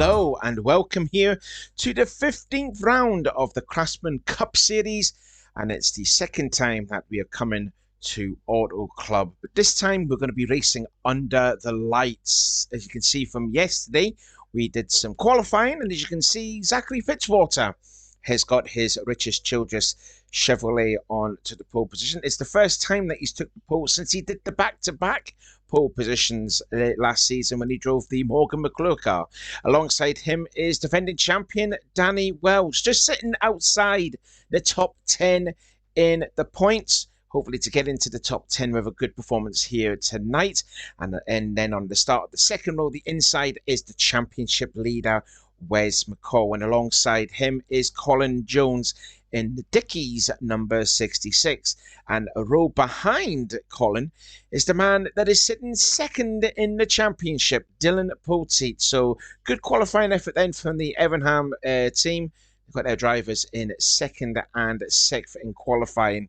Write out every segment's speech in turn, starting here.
Hello and welcome here to the 15th round of the Craftsman Cup Series, and it's the second time that we are coming to Auto Club, but this time we're going to be racing under the lights. As you can see from yesterday, we did some qualifying, and as you can see, Zachary Fitzwater has got his Richest Childress Chevrolet on to the pole position. It's the first time that he's took the pole since he did the back-to-back pole positions last season when he drove the Morgan McClure car. Alongside him is defending champion Danny Wells, just sitting outside the top 10 in the points, hopefully to get into the top 10 with a good performance here tonight. And then on the start of the second row, the inside is the championship leader, Wes McCall, and alongside him is Colin Jones in the Dickies number 66. And a row behind Colin is the man that is sitting second in the championship, Dylan Poteet. So good qualifying effort then from the Evernham team. They've got their drivers in second and sixth in qualifying.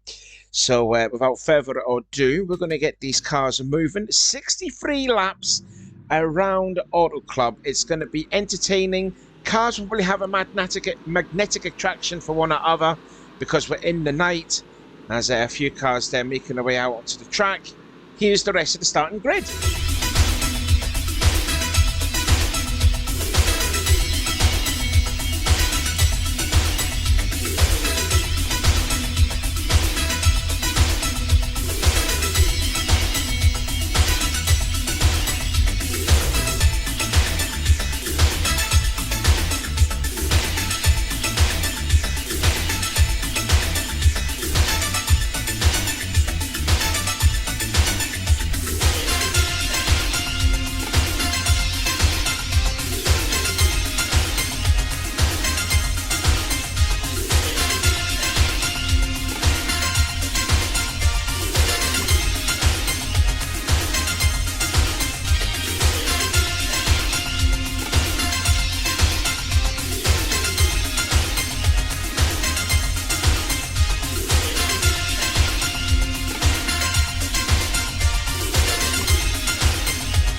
So without further ado, we're going to get these cars moving. 63 laps around Auto Club. It's going to be entertaining. Cars will probably have a magnetic attraction for one another because we're in the night. There's a few cars there making their way out onto the track. Here's the rest of the starting grid.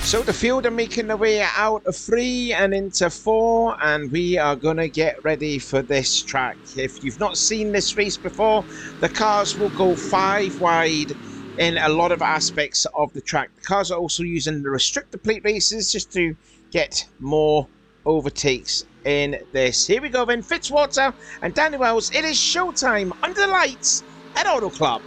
So the field are making their way out of 3 and into 4, and we are going to get ready for this track. If you've not seen this race before, the cars will go 5 wide in a lot of aspects of the track. The cars are also using the restrictor plate races just to get more overtakes in this. Here we go then, Fitzwater and Danny Wells. It is showtime under the lights at Auto Club.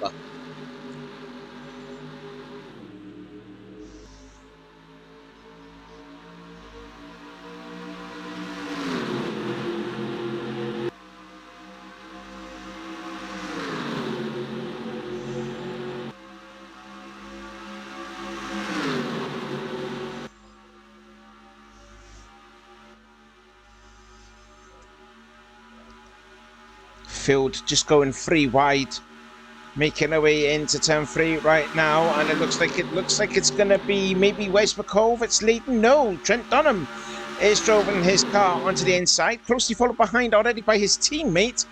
Field just going 3 wide, making our way into turn 3 right now, and it looks like it's going to be maybe Wes McCall that's leading. No, Trent Dunham is driving his car onto the inside, closely followed behind already by his teammate,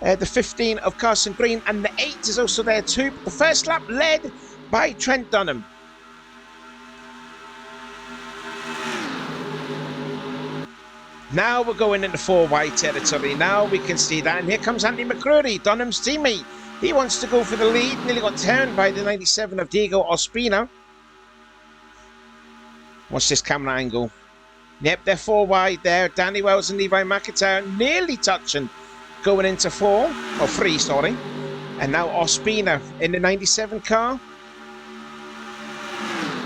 the 15 of Carson Green, and the 8 is also there too. But the first lap led by Trent Dunham. Now we're going into 4 wide territory. Now we can see that. And here comes Andy McCrory, Dunham's teammate. He wants to go for the lead. Nearly got turned by the 97 of Diego Ospina. Watch this camera angle. Yep, they're 4 wide there. Danny Wells and Levi McIntyre nearly touching. Going into 3, sorry. And now Ospina in the 97 car.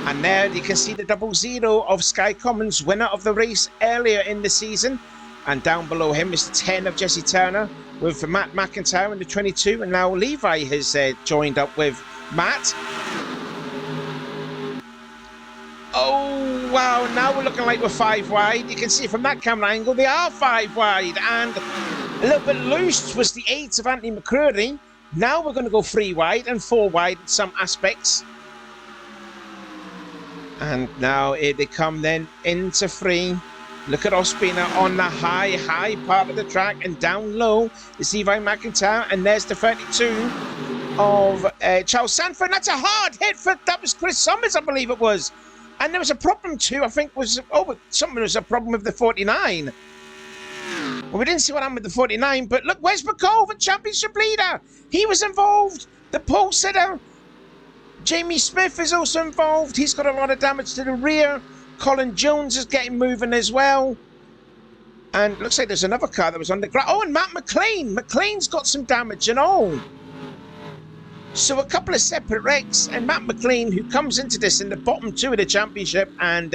And there you can see the 00 of Sky Commons, winner of the race earlier in the season. And down below him is the 10 of Jesse Turner with Matt McIntyre in the 22. And now Levi has joined up with Matt. Oh, wow. Now we're looking like we're 5 wide. You can see from that camera angle, they are 5 wide. And a little bit loose was the 8 of Anthony McCreary. Now we're going to go 3 wide and 4 wide in some aspects. And now here they come then into 3. Look at Ospina on the high part of the track, and down low is Levi McIntyre, and there's the 32 of Charles Sanford. That's a hard hit that was Chris Summers, I believe it was. And there was a problem too, I think something was a problem with the 49. Well, we didn't see what happened with the 49, but look, where's McCall, the championship leader? He was involved. The pole sitter, Jamie Smith, is also involved. He's got a lot of damage to the rear. Colin Jones is getting moving as well. And looks like there's another car that was on the ground. Oh, and Matt McLean. McLean's got some damage and all. So a couple of separate wrecks, and Matt McLean, who comes into this in the bottom 2 of the championship, and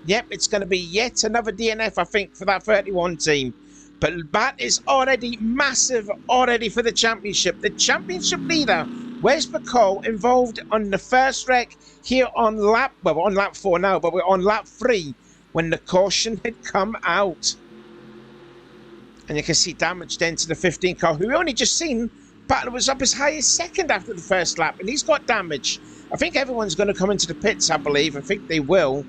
yep, it's going to be yet another DNF, I think, for that 31 team. But that is already massive already for the championship. The championship leader, Wes McCall, involved on the first wreck here on lap, well, we're on lap 4 now, but we're on lap 3 when the caution had come out. And you can see damage then to the 15 car, who we only just seen, Battle was up as high as second after the first lap, and he's got damage. I think everyone's going to come into the pits, I believe. I think they will.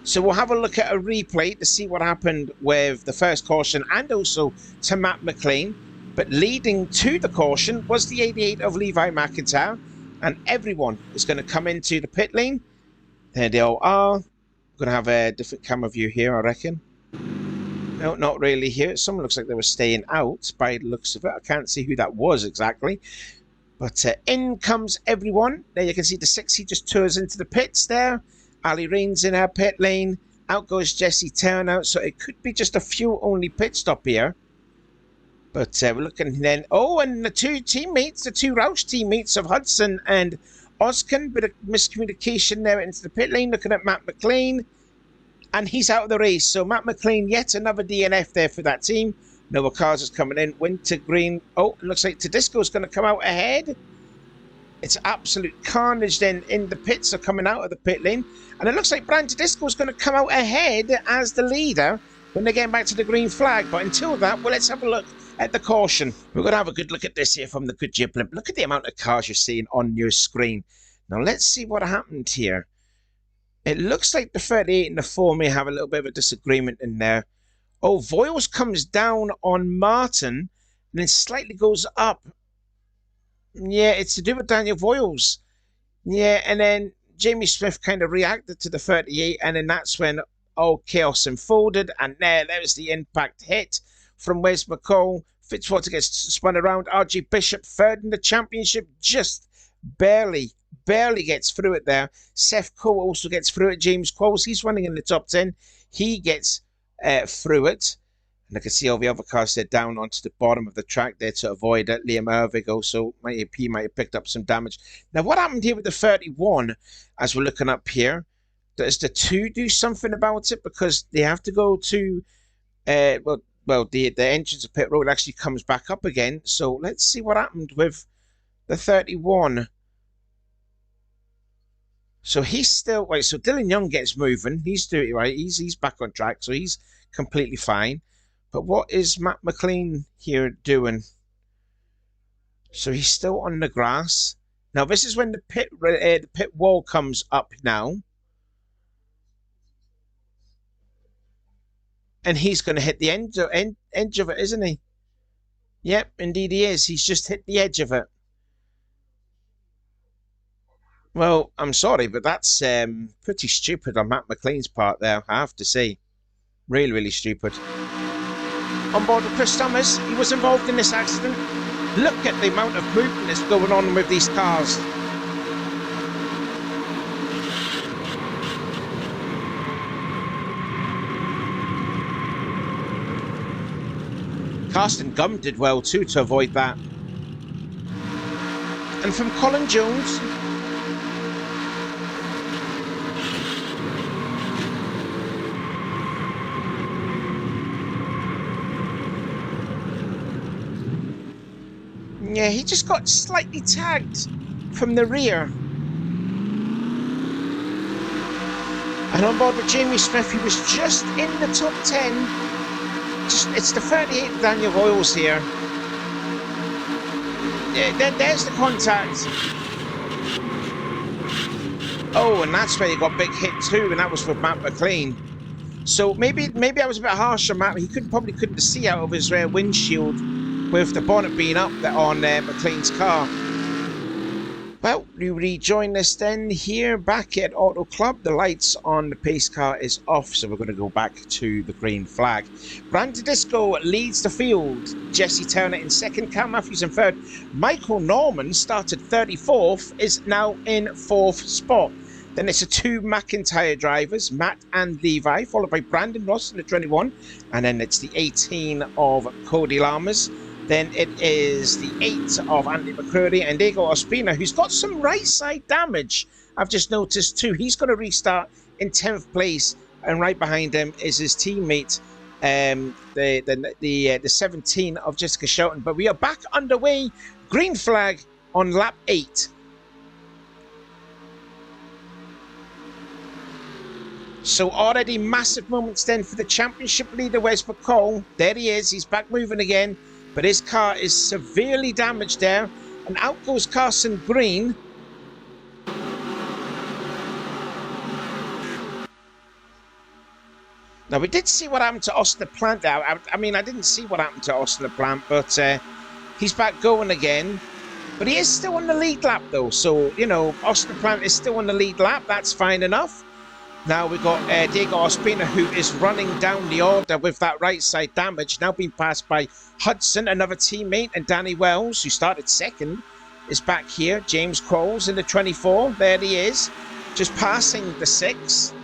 So we'll have a look at a replay to see what happened with the first caution and also to Matt McLean. But leading to the caution was the 88 of Levi McIntyre, and everyone is going to come into the pit lane. There they all are. I'm going to have a different camera view here, I reckon. No, not really here. Someone looks like they were staying out by the looks of it. I can't see who that was exactly. But in comes everyone. There you can see the 60 just tours into the pits there. Ali Rain's in our pit lane. Out goes Jesse Turnout. So it could be just a fuel-only pit stop here. But we're looking then. Oh, and the two teammates, the two Roush teammates of Hudson and Oskin. Bit of miscommunication there into the pit lane. Looking at Matt McLean. And he's out of the race. So Matt McLean, yet another DNF there for that team. Noah Cars is coming in. Wintergreen. Oh, it looks like Tedisco's going to come out ahead. It's absolute carnage then in the pits are coming out of the pit lane. And it looks like Brian Tedisco's going to come out ahead as the leader when they're getting back to the green flag. But until that, well, let's have a look at the caution. We're going to have a good look at this here from the Goodyear blimp. Look at the amount of cars you're seeing on your screen. Now, let's see what happened here. It looks like the 38 and the 4 may have a little bit of a disagreement in there. Oh, Voiles comes down on Martin and then slightly goes up. Yeah, it's to do with Daniel Voiles. Yeah, and then Jamie Smith kind of reacted to the 38, and then that's when all chaos unfolded. And there was the impact hit from Wes McCall. Fitzwater gets spun around. RG Bishop third in the championship, just barely gets through it there. Seth Cole also gets through it. James Qualls, he's running in the top 10. He gets through it. And I can see all the other cars there down onto the bottom of the track there to avoid it. Liam Ervig also, he might have picked up some damage. Now, what happened here with the 31, as we're looking up here? Does the 2 do something about it? Because they have to go to, the entrance of pit road actually comes back up again. So let's see what happened with the 31. So he's still right. So Dylan Young gets moving. He's doing right. He's back on track. So he's completely fine. But what is Matt McLean here doing? So he's still on the grass. Now this is when the pit wall comes up now, and he's going to hit the edge of it, isn't he? Yep, indeed he is. He's just hit the edge of it. Well, I'm sorry, but that's pretty stupid on Matt McLean's part there, I have to say. Really, really stupid. On board with Chris Thomas, he was involved in this accident. Look at the amount of movement that's going on with these cars. Carsten Gum did well too to avoid that. And from Colin Jones, yeah, he just got slightly tagged from the rear. And on board with Jamie Smith, he was just in the top 10. It's the 38 Daniel Voiles here. Yeah, there's the contact. Oh, and that's where he got big hit too, and that was with Matt McLean. So maybe I was a bit harsh on Matt. He probably couldn't see out of his rear windshield with the bonnet being up there on McLean's car. Well, you rejoin us then here back at Auto Club. The lights on the pace car is off, so we're going to go back to the green flag. Brandon Disco leads the field. Jesse Turner in second, Cal Matthews in third. Michael Norman started 34th, is now in 4th spot. Then it's the two McIntyre drivers, Matt and Levi, followed by Brandon Ross in the 21. And then it's the 18 of Cody Lammers. Then it is the 8 of Andy McCreary and Diego Ospina, who's got some right side damage. I've just noticed too. He's going to restart in 10th place, and right behind him is his teammate, the 17 of Jessica Shelton. But we are back underway. Green flag on lap 8. So already massive moments then for the championship leader, Wes McCall. There he is. He's back moving again. But his car is severely damaged there. And out goes Carson Green. Now, we did see what happened to Austin LaPlante there. I mean, I didn't see what happened to Austin LaPlante, but he's back going again. But he is still on the lead lap, though. So, you know, Austin LaPlante is still on the lead lap. That's fine enough. Now we've got Diego Ospina, who is running down the order with that right side damage. Now being passed by Hudson, another teammate, and Danny Wells, who started second, is back here. James Crowles in the 24. There he is, just passing the 6.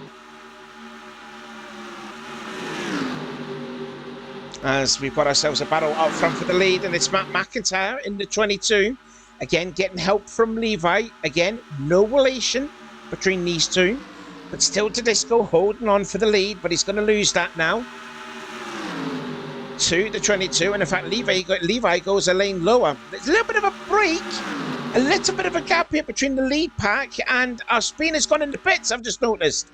As we've got ourselves a battle up front for the lead, and it's Matt McIntyre in the 22. Again, getting help from Levi. Again, no relation between these two. But still Tedesco holding on for the lead, but he's going to lose that now. To the 22, and in fact, Levi goes a lane lower. There's a little bit of a break, a little bit of a gap here between the lead pack, and Ospina's gone in the pits, I've just noticed.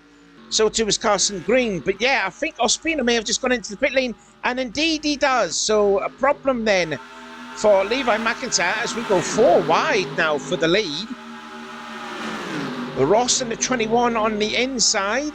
So too was Carson Green. But yeah, I think Ospina may have just gone into the pit lane, and indeed he does. So a problem then for Levi McIntyre as we go 4 wide now for the lead. Ross in the 21 on the inside.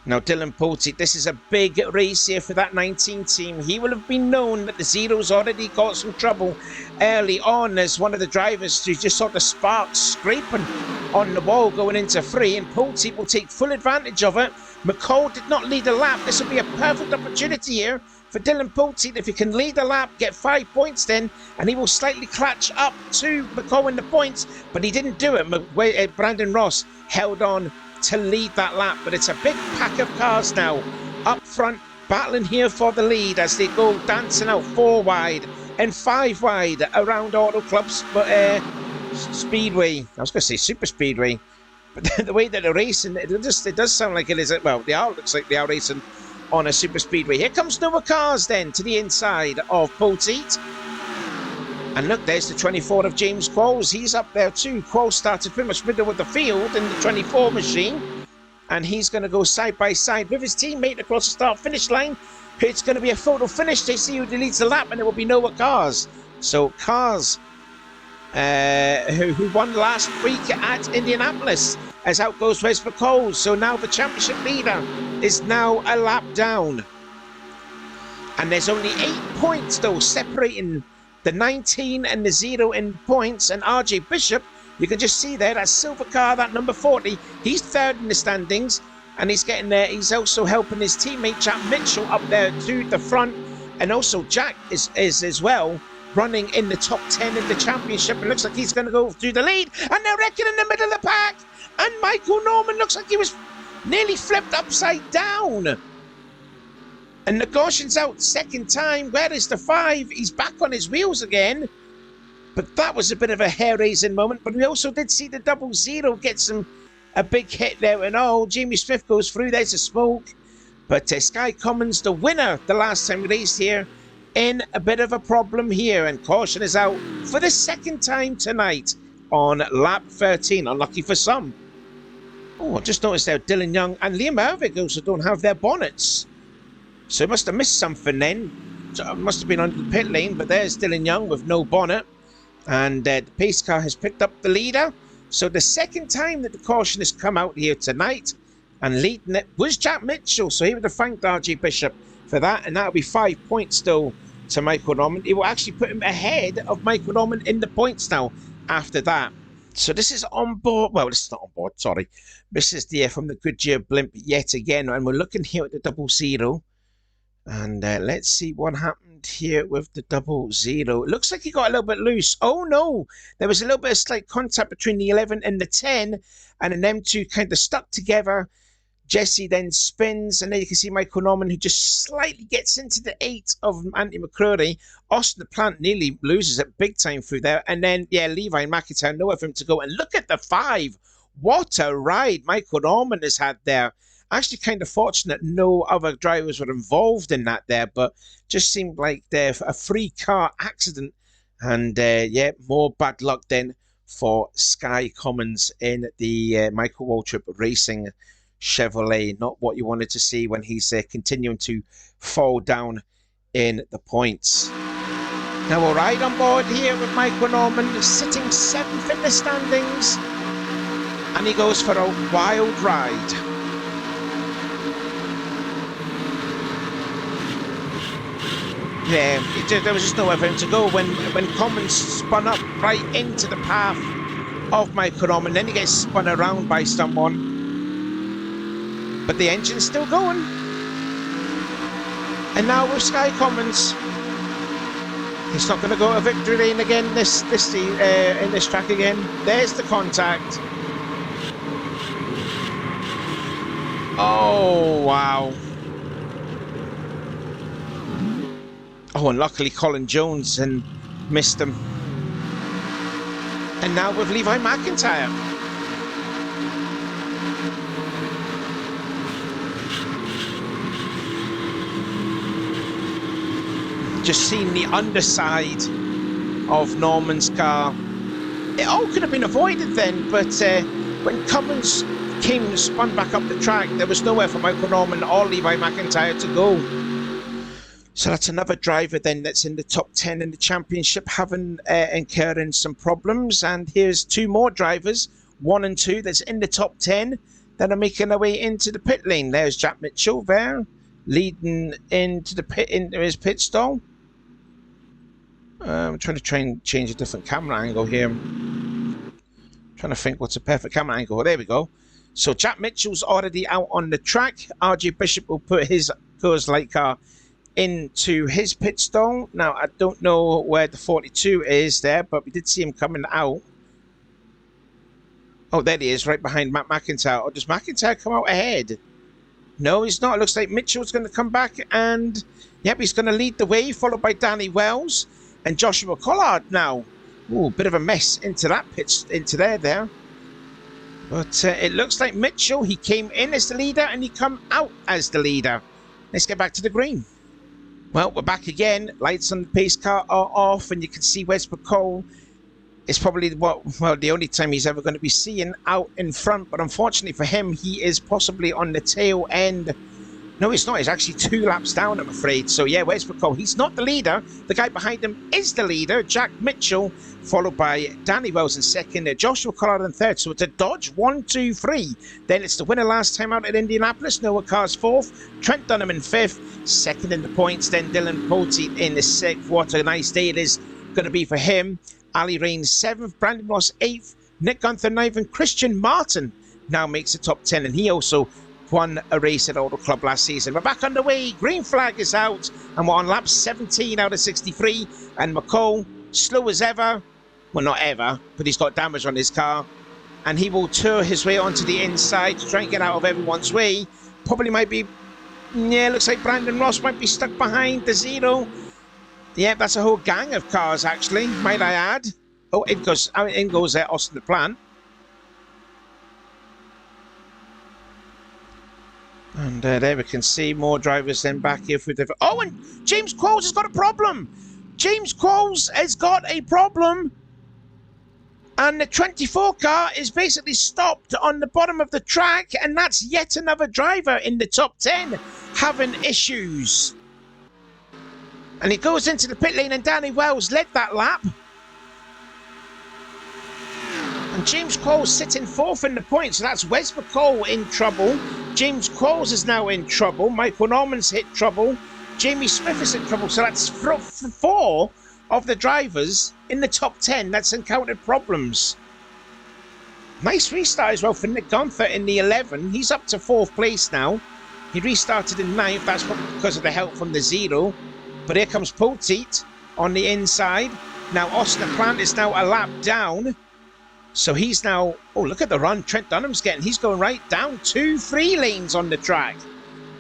Now Dylan Pulte, this is a big race here for that 19 team. He will have been known that the Zero's already got some trouble early on as one of the drivers who just saw the sparks scraping on the wall going into 3, and Pulte will take full advantage of it. McCall did not lead a lap. This will be a perfect opportunity here for Dylan Pulte. If he can lead a lap, get 5 points then, and he will slightly clutch up to McCall in the points, but he didn't do it. Brandon Ross held on to lead that lap, but it's a big pack of cars now up front battling here for the lead as they go dancing out 4 wide and 5 wide around Auto Club's Speedway. I was going to say Super Speedway, but the way that they're racing, it does sound like it is. Well, looks like they are racing on a super speedway. Here comes Noah Cars then to the inside of Pulte. And look, there's the 24 of James Qualls. He's up there too. Qualls started pretty much middle of the field in the 24 machine. And he's going to go side by side with his teammate across the start-finish line. It's going to be a photo finish. They see who leads the lap, and it will be Noah Cars. So Cars, who won last week at Indianapolis, as out goes Wes McCall. So now the championship leader is now a lap down. And there's only 8 points though separating the 19 and the 0 in points. And RJ Bishop, you can just see there, that silver car, that number 40, he's third in the standings, and he's getting there. He's also helping his teammate Jack Mitchell up there to the front, and also Jack is as well running in the top 10 in the championship. It looks like he's going to go through the lead, and they're wrecking in the middle of the pack. And Michael Norman looks like he was nearly flipped upside down. And the caution's out second time. Where is the 5? He's back on his wheels again. But that was a bit of a hair-raising moment. But we also did see the 00 get a big hit there. And oh, Jamie Smith goes through. There's a smoke. But Sky Commons, the winner the last time we raced here, in a bit of a problem here. And caution is out for the second time tonight on lap 13. Unlucky for some. Oh, I just noticed there Dylan Young and Liam Ervig also don't have their bonnets. So he must have missed something then. So it must have been under the pit lane, but there's Dylan Young with no bonnet. And the pace car has picked up the leader. So the second time that the caution has come out here tonight, and leading it was Jack Mitchell. So he would have thanked RJ Bishop for that, and that'll be 5 points still to Michael Norman. It will actually put him ahead of Michael Norman in the points now after that. So this is on board. Well, this is not on board, sorry. This is the from the Goodyear blimp yet again. And we're looking here at the 00. And let's see what happened here with the 00. It looks like he got a little bit loose. Oh, no. There was a little bit of slight contact between the 11 and the 10. And then them two kind of stuck together. Jesse then spins, and then you can see Michael Norman, who just slightly gets into the 8 of Andy McCrory. Austin the Plant nearly loses it big time through there. And then, yeah, Levi and McIntyre, nowhere for him to go. And look at the 5. What a ride Michael Norman has had there. Actually kind of fortunate no other drivers were involved in that there, but just seemed like a free car accident. And, yeah, more bad luck then for Sky Commons in the Michael Waltrip Racing Chevrolet. Not what you wanted to see when he's continuing to fall down in the points. Now we'll ride on board here with Michael Norman sitting 7th in the standings, and he goes for a wild ride. Yeah, there was just nowhere for him to go when Commons spun up right into the path of Michael Norman. Then he gets spun around by someone. But the engine's still going. And now with Sky Commons, he's not going to go to victory lane again in this track again. There's the contact. Oh, wow. Oh, and luckily Colin Jones and missed him. And now with Levi McIntyre. Just seen the underside of Norman's car. It all could have been avoided then, but when Cummins spun back up the track, there was nowhere for Michael Norman or Levi McIntyre to go. So that's another driver then that's in the top 10 in the championship incurring some problems. And here's 2 more drivers, 1 and 2, that's in the top 10 that are making their way into the pit lane. There's Jack Mitchell there, leading into his pit stall. I'm trying to change a different camera angle here. Trying to think what's a perfect camera angle. There we go. So Jack Mitchell's already out on the track. RJ Bishop will put his Coors Light car into his pit stall. Now, I don't know where the 42 is there, but we did see him coming out. Oh, there he is, right behind Matt McIntyre. Or does McIntyre come out ahead? No, he's not. It looks like Mitchell's going to come back, and yep, he's going to lead the way, followed by Danny Wells and Joshua Collard now. Ooh, bit of a mess into that pitch, into there. But it looks like Mitchell, he came in as the leader and he come out as the leader. Let's get back to the green. Well, we're back again. Lights on the pace car are off, and you can see Wes McCall is probably the only time he's ever going to be seen out in front. But unfortunately for him, he is possibly on the tail end. No, he's not. He's actually 2 laps down, I'm afraid. So, yeah, Wes McCall, he's not the leader. The guy behind him is the leader, Jack Mitchell, followed by Danny Wells in second, Joshua Collard in third. So it's a Dodge 1, 2, 3. Then it's the winner last time out at Indianapolis, Noah Carr's fourth, Trent Dunham in fifth, second in the points, then Dylan Poteet in the sixth. What a nice day it is going to be for him. Ali Raines seventh, Brandon Ross eighth, Nick Gunther ninth, and Christian Martin now makes the top 10, and he also won a race at Auto Club last season. We're back underway. Green flag is out, and we're on lap 17 out of 63. And McCall, slow as ever. Well, not ever, but he's got damage on his car. And he will tour his way onto the inside to try and get out of everyone's way. Probably might be, yeah, looks like Brandon Ross might be stuck behind the 0. Yeah, that's a whole gang of cars, actually, might I add. Oh, in goes Austin the Plant. And there we can see more drivers then back here through the... Oh, and James Qualls has got a problem. James Qualls has got a problem. And the 24 car is basically stopped on the bottom of the track. And that's yet another driver in the top 10 having issues. And he goes into the pit lane, and Danny Wells led that lap. And James Qualls sitting fourth in the points. So that's Wes McCall in trouble. James Qualls is now in trouble. Michael Norman's hit trouble. Jamie Smith is in trouble. So that's 4 of the drivers in the top 10 that's encountered problems. Nice restart as well for Nick Gunther in the 11. He's up to 4th place now. He restarted in 9th. That's probably because of the help from the 0. But here comes Poteet on the inside. Now Austin Plant is now a lap down. So he's now... Oh, look at the run Trent Dunham's getting. He's going right down 2-3 lanes on the track.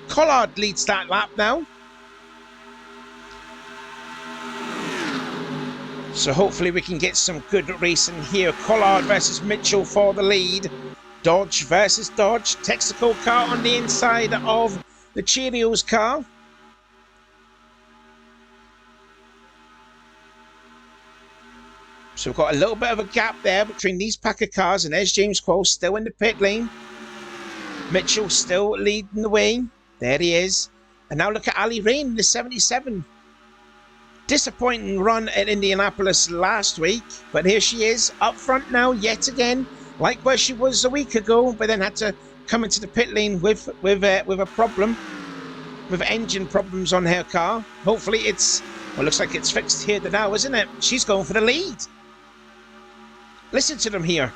Collard leads that lap now. So hopefully we can get some good racing here. Collard versus Mitchell for the lead. Dodge versus Dodge. Texaco car on the inside of the Cheerios car. So we've got a little bit of a gap there between these pack of cars, and there's James Quo still in the pit lane. Mitchell still leading the way. There he is. And now look at Ali Rain in the 77. Disappointing run at Indianapolis last week, but here she is up front now yet again, like where she was a week ago, but then had to come into the pit lane with a problem, with engine problems on her car. Hopefully it's, well, looks like it's fixed here now, isn't it? She's going for the lead. Listen to them here.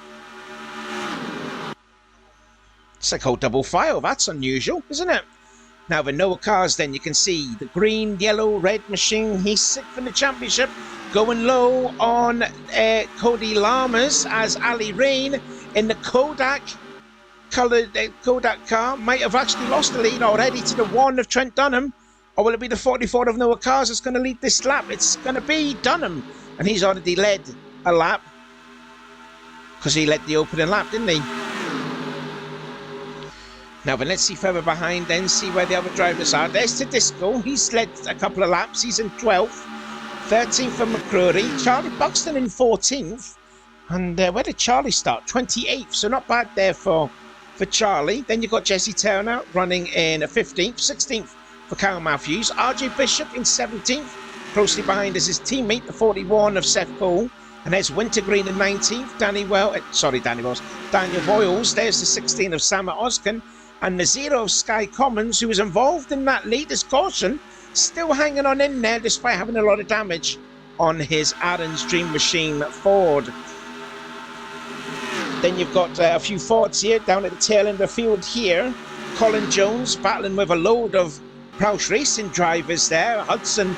It's like whole double file. That's unusual, isn't it? Now the Noah cars, then you can see the green, yellow, red machine. He's 6th in the championship, going low on Cody Lamas as Ali Rain in the Kodak coloured Kodak car might have actually lost the lead already to the 1 of Trent Dunham. Or will it be the 44 of Noah cars that's going to lead this lap? It's going to be Dunham, and he's already led a lap because he led the opening lap, didn't he? Now, but let's see further behind, then see where the other drivers are. There's Tedesco. He's led a couple of laps. He's in 12th. 13th for McCrory. Charlie Buxton in 14th. And where did Charlie start? 28th. So not bad there for Charlie. Then you've got Jesse Turner running in 15th. 16th for Kyle Matthews. RJ Bishop in 17th. Closely behind is his teammate, the 41 of Seth Cole. And there's Wintergreen in 19th. Daniel Boyles. There's the 16 of Sam Oskin. And the 0 of Sky Commons, who was involved in that latest caution, still hanging on in there despite having a lot of damage on his Aaron's Dream Machine Ford. Then you've got a few Fords here down at the tail end of the field here. Colin Jones battling with a load of Roush Racing drivers there. Hudson.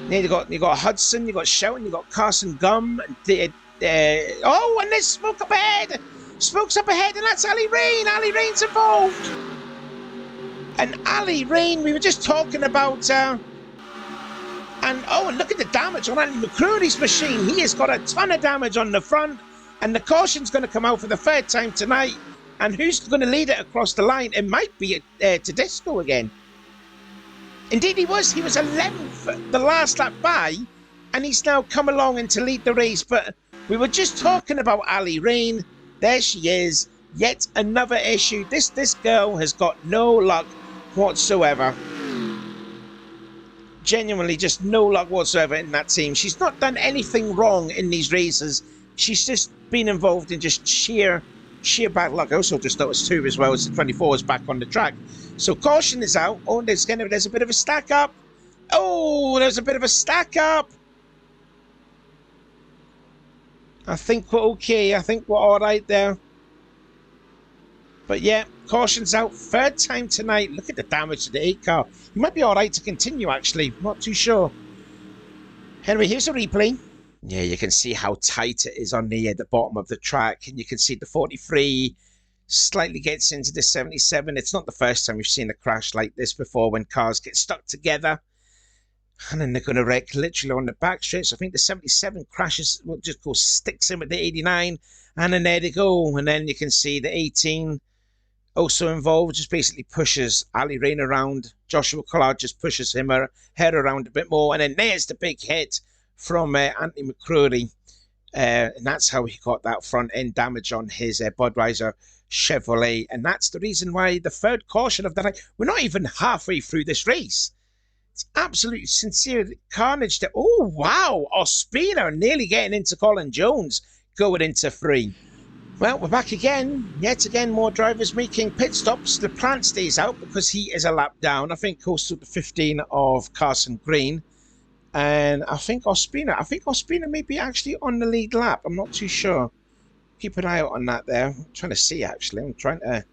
You've got Hudson, you've got Shelton, you've got Carson Gum. Oh, and there's smoke up ahead! Smoke's up ahead, and that's Ali Rain. Ali Rain's involved. And Ali Rain, we were just talking about... and look at the damage on Andy McCrory's machine. He has got a ton of damage on the front. And the caution's going to come out for the 3rd time tonight. And who's going to lead it across the line? It might be Tedesco again. Indeed, he was. He was 11th the last lap by. And he's now come along and to lead the race. But we were just talking about Ali Rain. There she is, yet another issue. This girl has got no luck whatsoever. Genuinely just no luck whatsoever in that team. She's not done anything wrong in these races. She's just been involved in just sheer bad luck. I also just noticed too as well as the 24 is back on the track. So caution is out. Oh, there's a bit of a stack up. Oh, there's a bit of a stack up. I think we're okay. I think we're all right there. But yeah, caution's out. 3rd time tonight. Look at the damage to the 8 car. You might be all right to continue, actually. Not too sure. Anyway, here's a replay. Yeah, you can see how tight it is on the bottom of the track. And you can see the 43 slightly gets into the 77. It's not the first time we've seen a crash like this before when cars get stuck together. And then they're going to wreck literally on the back straight. So I think the 77 crashes, will just go sticks in with the 89. And then there they go. And then you can see the 18 also involved. Just basically pushes Ali Rain around. Joshua Collard just pushes her around a bit more. And then there's the big hit from Anthony McCrory. And that's how he got that front end damage on his Budweiser Chevrolet. And that's the reason why the 3rd caution of the night. We're not even halfway through this race. It's absolutely sincere carnage there. Oh, wow. Ospina nearly getting into Colin Jones, going into 3. Well, we're back again. Yet again, more drivers making pit stops. The plant stays out because he is a lap down. I think close to the 15 of Carson Green. And I think Ospina may be actually on the lead lap. I'm not too sure. Keep an eye out on that there. I'm trying to see, actually. I'm trying to...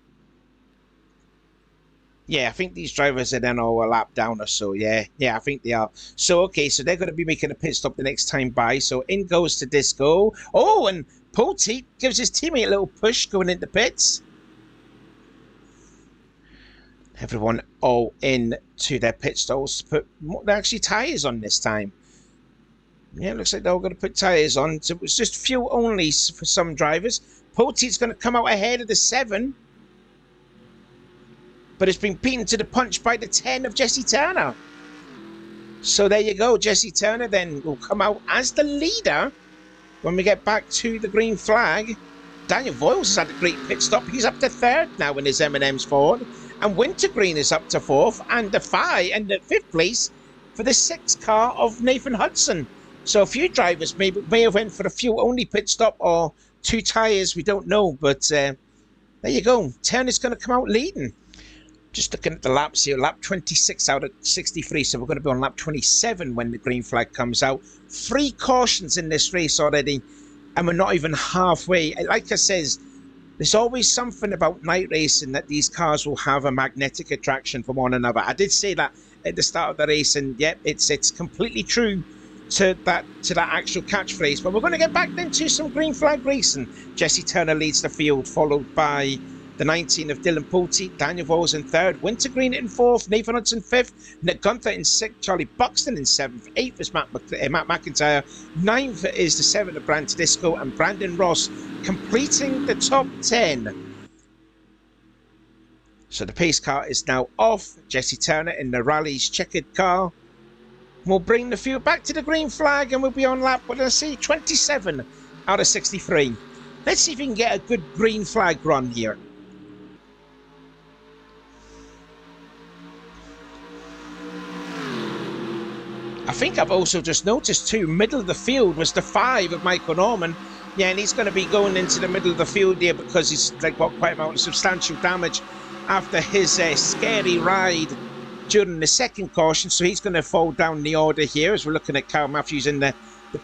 Yeah, I think these drivers are then all a lap down or so. Yeah, I think they are. So, okay, so they're going to be making a pit stop the next time by. So in goes to Disco. Oh, and Poteet gives his teammate a little push going into pits. Everyone all in to their pit stalls to put actually tyres on this time. Yeah, it looks like they're all going to put tyres on. So it was just fuel only for some drivers. Poteet's going to come out ahead of the 7. But it's been beaten to the punch by the 10 of Jesse Turner. So there you go. Jesse Turner then will come out as the leader when we get back to the green flag. Daniel Voiles has had a great pit stop. He's up to 3rd now in his M&M's Ford. And Wintergreen is up to 4th. And the 5th place for the 6th car of Nathan Hudson. So a few drivers may have went for a fuel-only pit stop or 2 tyres. We don't know. But there you go. Turner's going to come out leading. Just looking at the laps here, lap 26 out of 63, so we're going to be on lap 27 when the green flag comes out. 3 cautions in this race already, and we're not even halfway. Like I says, there's always something about night racing that these cars will have a magnetic attraction for one another. I did say that at the start of the race, and yep, it's completely true to that actual catchphrase. But we're going to get back then to some green flag racing. Jesse Turner leads the field, followed by the 19 of Dylan Poteet, Daniel Voiles in 3rd, Wintergreen in 4th, Nathan Hudson 5th, Nick Gunther in 6th, Charlie Buxton in 7th, 8th is Matt McIntyre, 9th is the 7 of Brand Disco, and Brandon Ross completing the top 10. So the pace car is now off. Jesse Turner in the rally's checkered car will bring the field back to the green flag, and we'll be on lap, what did I say, 27 out of 63. Let's see if we can get a good green flag run here. I think I've also just noticed too, middle of the field was the 5 of Michael Norman. Yeah, and he's going to be going into the middle of the field here because he's got quite a amount of substantial damage after his scary ride during the second caution. So he's going to fall down the order here as we're looking at Carl Matthews in the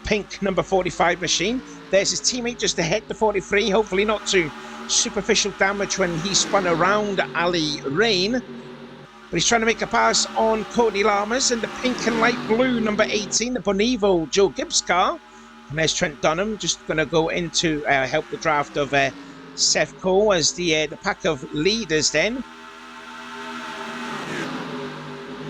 pink number 45 machine. There's his teammate just ahead, the 43. Hopefully not too superficial damage when he spun around Ali Rain. But he's trying to make a pass on Cody Lamas in the pink and light blue number 18, the Bonivo Joe Gibbs car. And there's Trent Dunham just going to go in to help the draft of Seth Cole as the pack of leaders then.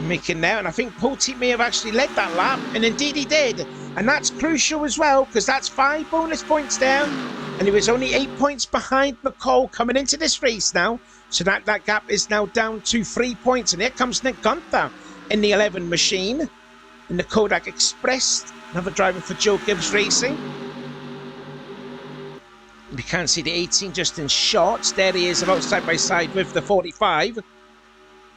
Making there, and I think Poteet may have actually led that lap, and indeed he did. And that's crucial as well, because that's 5 bonus points down. And he was only 8 points behind McCall coming into this race now. So that gap is now down to 3 points. And here comes Nick Gunther in the 11 machine. In the Kodak Express. Another driver for Joe Gibbs Racing. We can see the 18 just in shorts. There he is about side by side with the 45.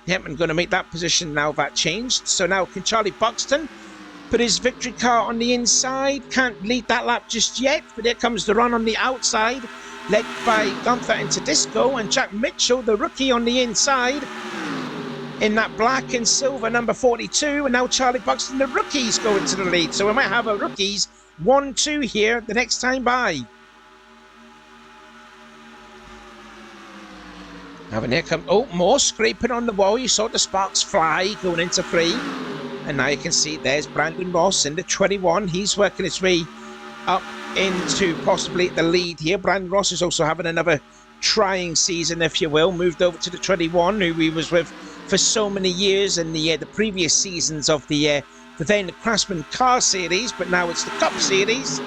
Yep, I'm going to make that position now that changed. So now can Charlie Buxton put his victory car on the inside? Can't lead that lap just yet. But here comes the run on the outside. Led by Gunther into Disco, and Jack Mitchell, the rookie, on the inside in that black and silver number 42. And now Charlie Buxton, the rookies, go into the lead. So we might have a rookies 1-2 here the next time by. Now, and here come, oh, more scraping on the wall. You saw the sparks fly going into 3. And now you can see there's Brandon Ross in the 21. He's working his way up into possibly the lead here. Brandon Ross is also having another trying season, if you will. Moved over to the 21, who he was with for so many years in the previous seasons of the then Craftsman Car Series, but now it's the Cup Series.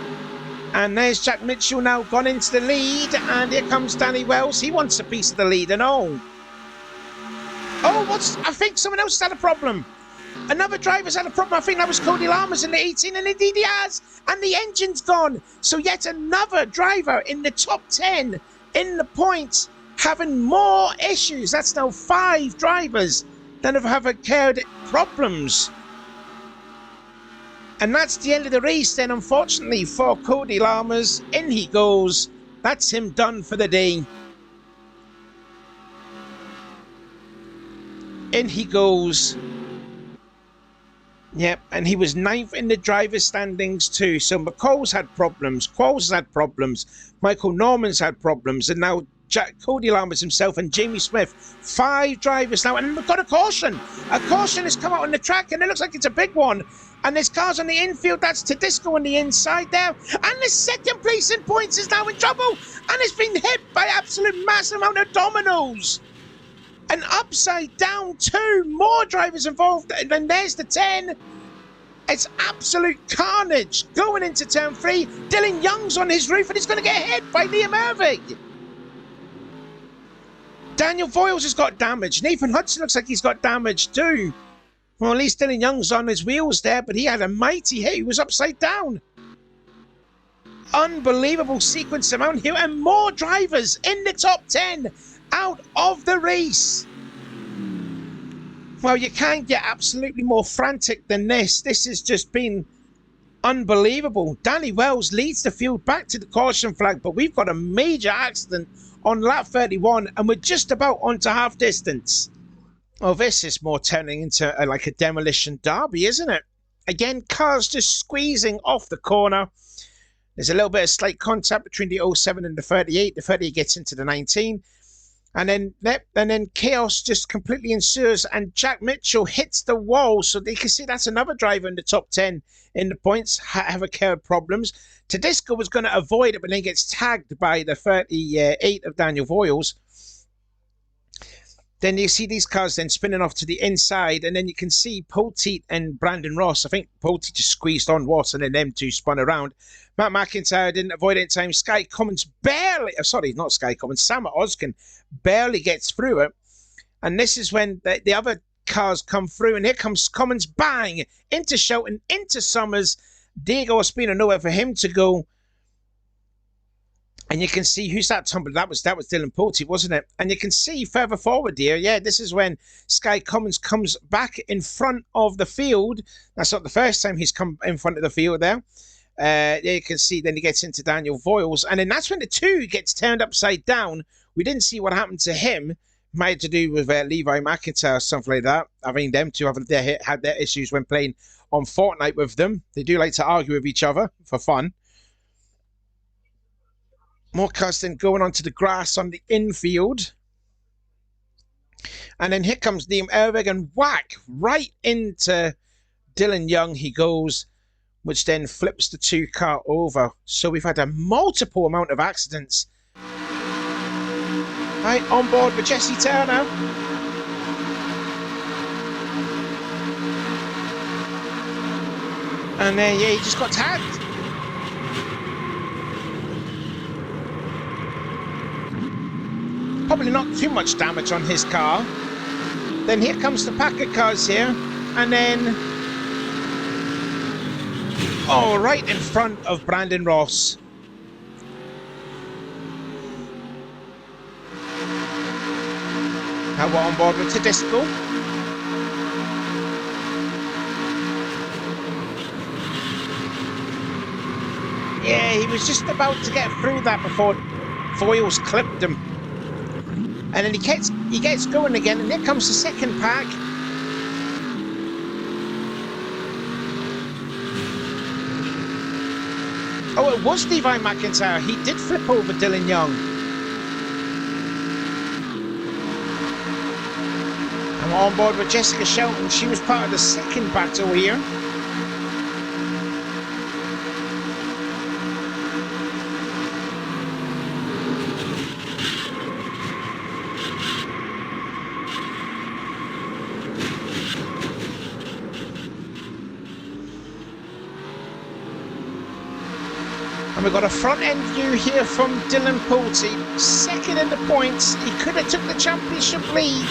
And there's Jack Mitchell now gone into the lead, and here comes Danny Wells. He wants a piece of the lead, and oh, I think someone else had a problem. Another driver's had a problem. I think that was Cody Lamas in the 18, and indeed he has. And the engine's gone. So yet another driver in the top 10 in the points having more issues. That's now 5 drivers that have occurred problems. And that's the end of the race then, unfortunately, for Cody Lamas. In he goes That's him done for the day. In he goes. Yep, and he was 9th in the driver's standings too. So McCall's had problems, Qualls had problems, Michael Norman's had problems, and now Cody Lammers himself and Jamie Smith. 5 drivers now, and we've got a caution. A caution has come out on the track, and it looks like it's a big one. And there's cars on the infield. That's Tedesco on the inside there. And the second place in points is now in trouble, and it's been hit by absolute massive amount of dominoes. And upside down 2 more drivers involved, and then there's the 10. It's absolute carnage going into turn 3. Dylan Young's on his roof and he's going to get hit by Liam Ervig. Daniel Voiles has got damage. Nathan Hudson looks like he's got damage too. Well, at least Dylan Young's on his wheels there, but he had a mighty hit. He was upside down. Unbelievable sequence amount here, and more drivers in the top 10 out of the race. Well, you can't get absolutely more frantic than this. This has just been unbelievable. Danny Wells leads the field back to the caution flag, but we've got a major accident on lap 31, and we're just about onto half distance. Well, this is more turning into like a demolition derby, isn't it? Again, cars just squeezing off the corner. There's a little bit of slight contact between the 07 and the 38. The 38 gets into the 19. And then chaos just completely ensues, and Jack Mitchell hits the wall. So you can see that's another driver in the top 10 in the points have occurred problems. Tedesco was going to avoid it, but then gets tagged by the 38 of Daniel Voiles. Then you see these cars then spinning off to the inside, and then you can see Poteet and Brandon Ross. I think Poteet just squeezed on Ross, and then them two spun around. Matt McIntyre didn't avoid it in time. Sky Cummins barely, not Sky Cummins, Sam Oskin barely gets through it. And this is when the other cars come through, and here comes Cummins, bang, into Shelton, into Summers. Diego Ospina, nowhere for him to go. And you can see who's that tumble. That was Dylan Poteet, wasn't it? And you can see further forward here, yeah, this is when Sky Cummins comes back in front of the field. That's not the first time he's come in front of the field there. You can see then he gets into Daniel Voiles, and then that's when the 2 gets turned upside down. We didn't see what happened to him. Might have to do with Levi McIntyre or something like that. I mean, them two had their issues when playing on Fortnite with them. They do like to argue with each other for fun. More cars then going onto the grass on the infield. And then here comes Liam Ervig, and whack, right into Dylan Young he goes, which then flips the 2 car over. So we've had a multiple amount of accidents. Right, on board with Jesse Turner. And yeah, he just got tagged. Probably not too much damage on his car. Then here comes the pack of cars here. And then... oh, right in front of Brandon Ross. Now we're on board with Tedesco. Yeah, he was just about to get through that before Voiles clipped him. And then he gets going again, and here comes the second pack. Oh, it was Levi McIntyre. He did flip over Dylan Young. I'm on board with Jessica Shelton. She was part of the second battle here. And we've got a front end view here from Dylan Poteet, second in the points. He could have took the championship lead.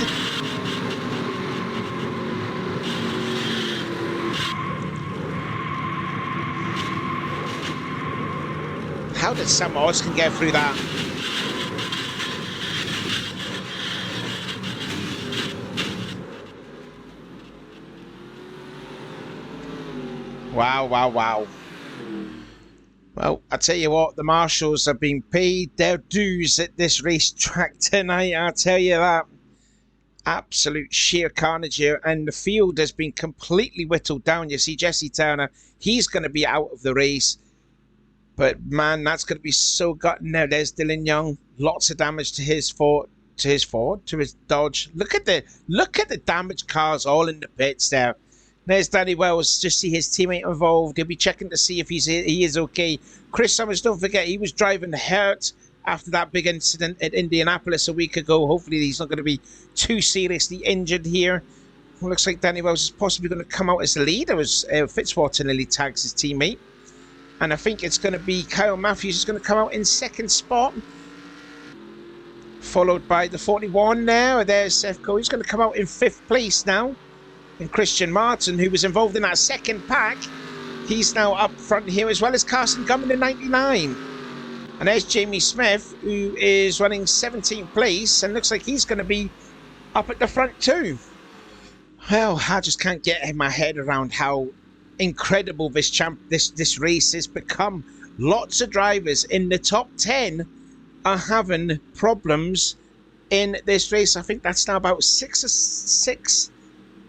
How did Sam Oskin get through that? Wow. Well, I tell you what, the marshals have been paid their dues at this racetrack tonight, I'll tell you that. Absolute sheer carnage here, and the field has been completely whittled down. You see Jesse Turner, he's going to be out of the race. But man, that's going to be so gutting now. There's Dylan Young, lots of damage to his to his Dodge. Look at the damaged cars all in the pits there. There's Danny Wells, just see his teammate involved. He'll be checking to see if he is okay. Chris Summers, don't forget, he was driving hurt after that big incident at Indianapolis a week ago. Hopefully he's not going to be too seriously injured here. It looks like Danny Wells is possibly going to come out as the leader as Fitzwater nearly tags his teammate. And I think it's going to be Kyle Matthews is going to come out in second spot. Followed by the 41 now. There's Seth Cole. He's going to come out in fifth place now. And Christian Martin, who was involved in that second pack, he's now up front here, as well as Carson Gum in 99. And there's Jamie Smith, who is running 17th place, and looks like he's going to be up at the front too. Well, I just can't get my head around how incredible this race has become. Lots of drivers in the top 10 are having problems in this race. I think that's now about six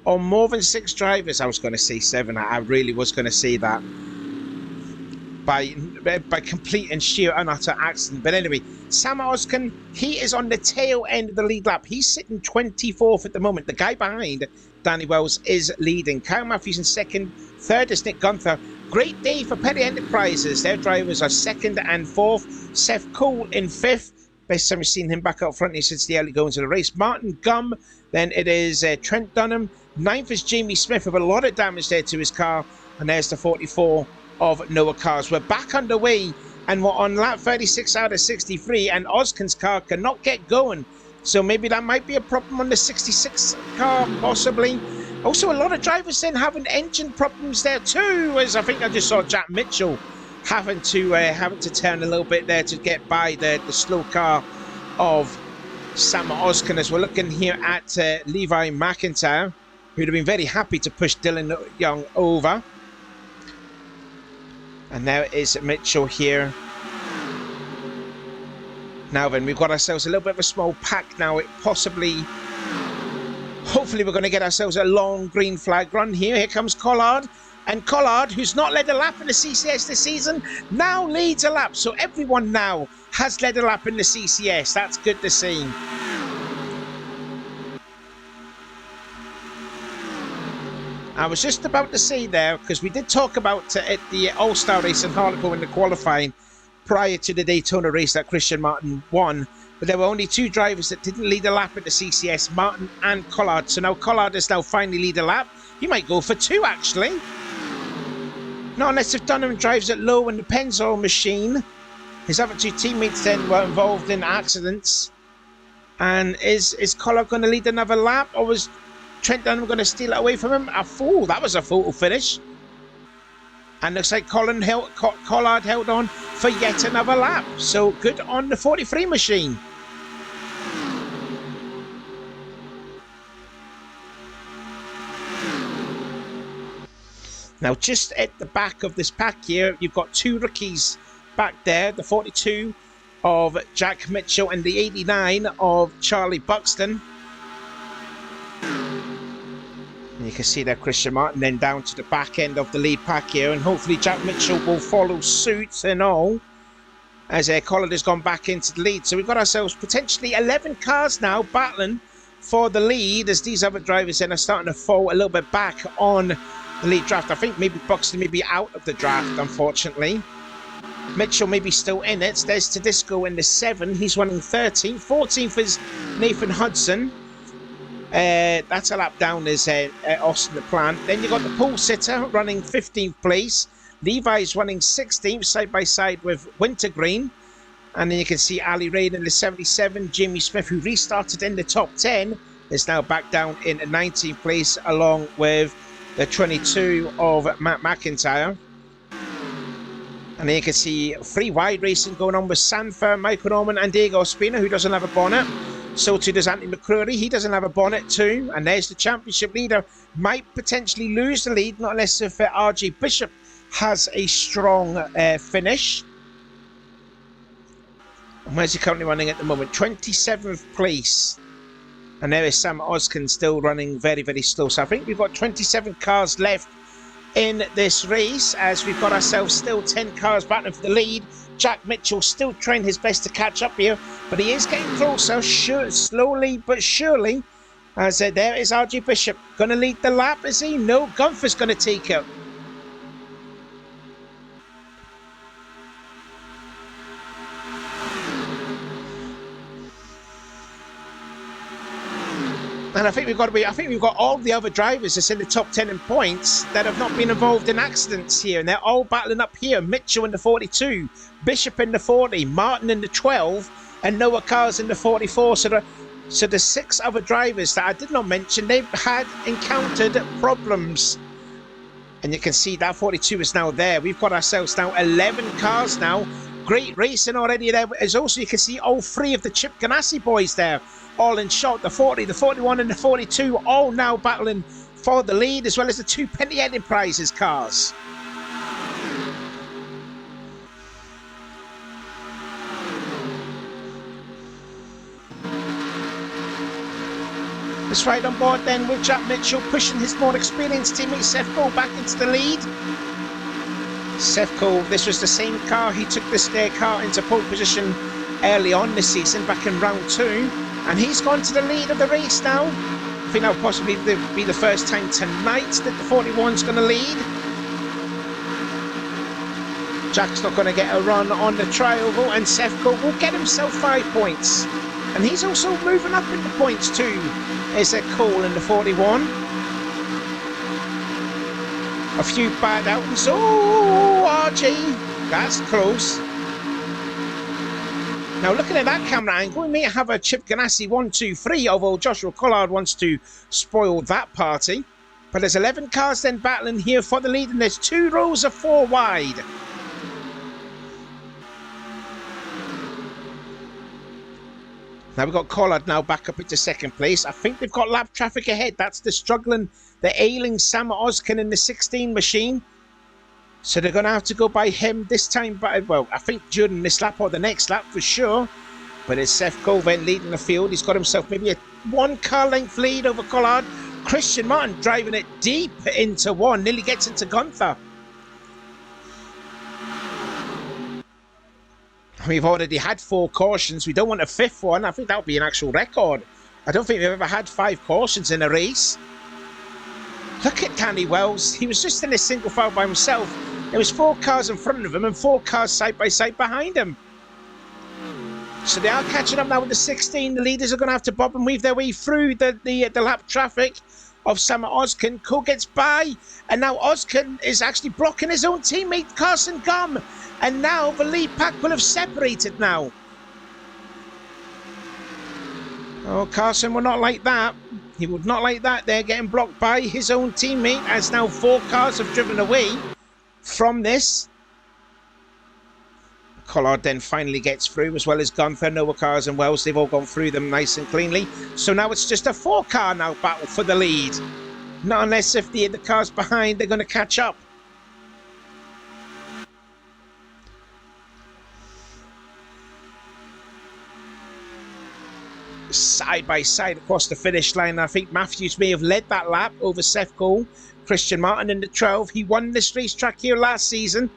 or more than 6 drivers. I was going to say 7. I really was going to say that. By complete and sheer and utter accident. But anyway, Sam Oskin, he is on the tail end of the lead lap. He's sitting 24th at the moment. The guy behind Danny Wells is leading. Kyle Matthews in second. Third is Nick Gunther. Great day for Petty Enterprises. Their drivers are second and fourth. Seth Cole in fifth. Best time we've seen him back up front since the early goings of the race. Martin Gum. Then it is Trent Dunham. Ninth is Jamie Smith with a lot of damage there to his car. And there's the 44 of Noah Cars. We're back underway and we're on lap 36 out of 63, and Oskin's car cannot get going. So maybe that might be a problem on the 66 car, possibly. Also, a lot of drivers then having engine problems there too, as I think I just saw Jack Mitchell having to turn a little bit there to get by the slow car of Sam Oskin. As we're looking here at Levi McIntyre, who'd have been very happy to push Dylan Young over. And now is Mitchell here. Now then, we've got ourselves a little bit of a small pack now. Hopefully we're going to get ourselves a long green flag run here. Here comes Collard. And Collard, who's not led a lap in the CCS this season, now leads a lap. So everyone now has led a lap in the CCS. That's good to see. I was just about to say there, because we did talk about at the All-Star race in Hartlepool in the qualifying prior to the Daytona race that Christian Martin won, but there were only 2 drivers that didn't lead a lap at the CCS, Martin and Collard. So now Collard has now finally lead a lap. He might go for 2 actually. Not unless if Dunham drives it low in the Pennzoil machine. His other 2 teammates then were involved in accidents. And is Collard going to lead another lap, or was Trent Dunham going to steal it away from him? That was a photo finish. And looks like Collard held on for yet another lap. So good on the 43 machine. Now, just at the back of this pack here, you've got 2 rookies back there. The 42 of Jack Mitchell and the 89 of Charlie Buxton. And you can see there Christian Martin then down to the back end of the lead pack here, and hopefully Jack Mitchell will follow suit and all as Collard has gone back into the lead. So we've got ourselves potentially 11 cars now battling for the lead, as these other drivers then are starting to fall a little bit back on the lead draft. I think maybe Buxton may be out of the draft, unfortunately. Mitchell may be still in it. There's Tedesco in the 7. He's running 13th. 14th is Nathan Hudson. That's a lap down as Austin the Plant. Then you've got the pole sitter running 15th place. Levi's running 16th, side by side with Wintergreen. And then you can see Ali Rain in the 77. Jamie Smith, who restarted in the top 10, is now back down in 19th place, along with the 22 of Matt McIntyre. And then you can see free wide racing going on with Sanford, Michael Norman, and Diego Ospina, who doesn't have a bonnet. So too does Anthony McCrory. He doesn't have a bonnet too. And there's the championship leader. Might potentially lose the lead, not unless if RJ Bishop has a strong finish. And where's he currently running at the moment? 27th place. And there is Sam Oskin still running very, very slow. So I think we've got 27 cars left in this race, as we've got ourselves still 10 cars battling for the lead. Jack Mitchell still trying his best to catch up here, but he is getting closer, slowly but surely. As there is RJ Bishop. Going to lead the lap, is he? No, Gunther's going to take it. And I think we've got all the other drivers that's in the top 10 in points that have not been involved in accidents here, and they're all battling up here. Mitchell in the 42, Bishop in the 40, Martin in the 12, and Noah Carr's in the 44. So the 6 other drivers that I did not mention, they've had encountered problems. And you can see that 42 is now there. We've got ourselves now 11 cars now. Great racing already there. As also you can see all 3 of the Chip Ganassi boys there, all in shot. The 40, the 41 and the 42 all now battling for the lead, as well as the 2 Penny Enterprises cars. Let's ride on board then with Jack Mitchell pushing his more experienced teammate Seth Cole back into the lead. Seth Cole, this was the same car, he took this car into pole position early on this season, back in round 2, and he's gone to the lead of the race now. I think that'll possibly be the first time tonight that the 41's going to lead. Jack's not going to get a run on the tri-oval, and Seth Cole will get himself 5 points. And he's also moving up in the points too. Is a Cole in the 41. A few bad outings. Oh, RG, that's close. Now looking at that camera angle, we may have a Chip Ganassi 1, 2, 3, although Joshua Collard wants to spoil that party. But there's 11 cars then battling here for the lead, and there's 2 rows of 4 wide. Now we've got Collard now back up into 2nd place. I think they've got lap traffic ahead. That's the ailing Sam Oskin in the 16 machine. So they're going to have to go by him this time. Well, I think during this lap or the next lap for sure. But it's Seth Cole then leading the field. He's got himself maybe a 1 car length lead over Collard. Christian Martin driving it deep into 1. Nearly gets into Gunther. We've already had 4 cautions. We don't want a 5th one. I think that would be an actual record. I don't think we've ever had 5 cautions in a race. Look at Danny Wells. He was just in a single file by himself. There was 4 cars in front of him and 4 cars side by side behind him. So they are catching up now with the 16. The leaders are going to have to bob and weave their way through the lap traffic of Sam Oskin. Cole gets by, and now Oskin is actually blocking his own teammate Carson Gum. And now the lead pack will have separated now. Oh, Carson will not like that. He would not like that. They're getting blocked by his own teammate, as now 4 cars have driven away from this. Collard then finally gets through, as well as Gunther, Noah Cars and Wells. They've all gone through them nice and cleanly. So now it's just a 4 car now battle for the lead. Not unless if the cars behind, they're going to catch up. Side by side across the finish line. I think Matthews may have led that lap over Seth Cole. Christian Martin in the 12. He won this racetrack here last season,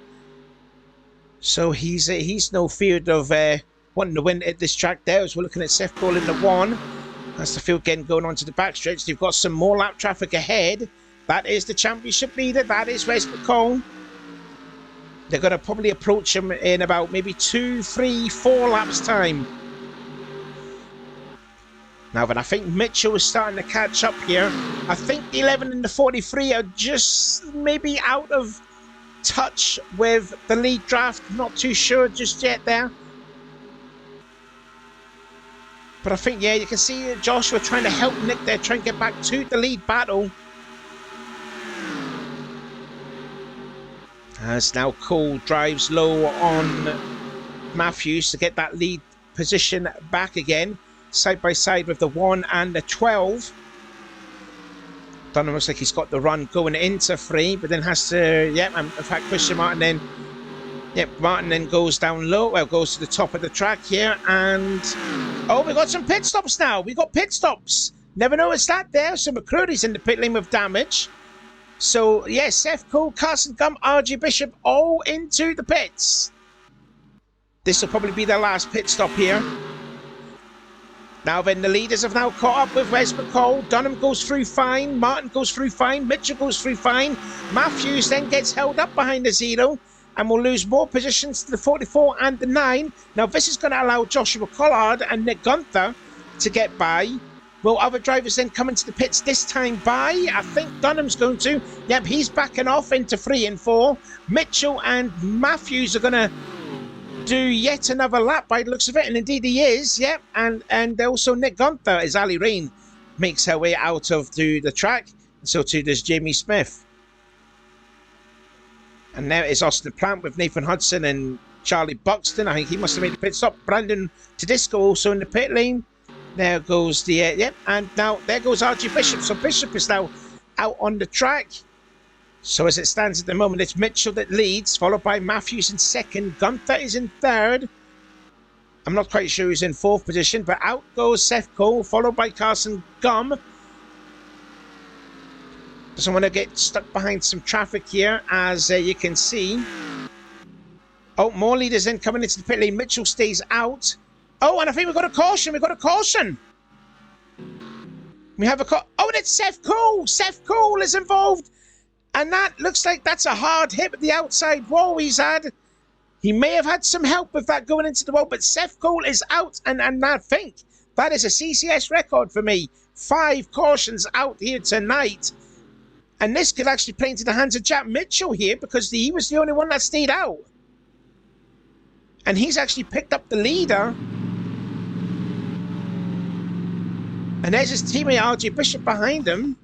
so he's no feared of wanting to win at this track there. As we're looking at Seth Cole in the 1. That's the field again going on to the backstretch. They've got some more lap traffic ahead. That is the championship leader. That is Wes McCone. They're going to probably approach him in about maybe 2, 3, 4 laps time. Now, but I think Mitchell is starting to catch up here. I think the 11 and the 43 are just maybe out of touch with the lead draft. Not too sure just yet there. But I think, yeah, you can see Joshua trying to help Nick there, trying to get back to the lead battle. As now Cole drives low on Matthews to get that lead position back again. Side by side with the 1 and the 12. Dunham looks like he's got the run going into 3, but then has to, in fact, Christian Martin then, Martin then goes down low, well, goes to the top of the track here, and, oh, we got some pit stops now. We got pit stops. Never noticed that there. So McCreary's in the pit lane with damage. So, yes, Seth Cole, Carson Gum, RG Bishop, all into the pits. This will probably be their last pit stop here. Now then, the leaders have now caught up with Wes McCall. Dunham goes through fine. Martin goes through fine. Mitchell goes through fine. Matthews then gets held up behind the 0 and will lose more positions to the 44 and the 9. Now, this is going to allow Joshua Collard and Nick Gunther to get by. Will other drivers then come into the pits this time by? I think Dunham's going to. Yep, he's backing off into 3 and 4. Mitchell and Matthews are going to do yet another lap by the looks of it, and indeed he is, yep, and also Nick Gunther as Ali Rain makes her way out of the track, and so too does Jamie Smith. And now it's Austin Plant with Nathan Hudson and Charlie Buxton. I think he must have made the pit stop. Brandon Tedesco also in the pit lane. There goes the, and now there goes RG Bishop. So Bishop is now out on the track. So as it stands at the moment, it's Mitchell that leads, followed by Matthews in 2nd. Gunther is in 3rd. I'm not quite sure who's in 4th position, but out goes Seth Cole, followed by Carson Gum. Doesn't want to get stuck behind some traffic here, as you can see. Oh, more leaders then coming into the pit lane. Mitchell stays out. Oh, and I think we've got a caution. We've got a caution. We have a oh, and it's Seth Cole. Seth Cole is involved. And that looks like that's a hard hit with the outside wall he's had. He may have had some help with that going into the wall, but Seth Cole is out. And I think that is a CCS record for me. 5 cautions out here tonight. And this could actually play into the hands of Jack Mitchell here, because he was the only one that stayed out. And he's actually picked up the leader. And there's his teammate RJ Bishop behind him.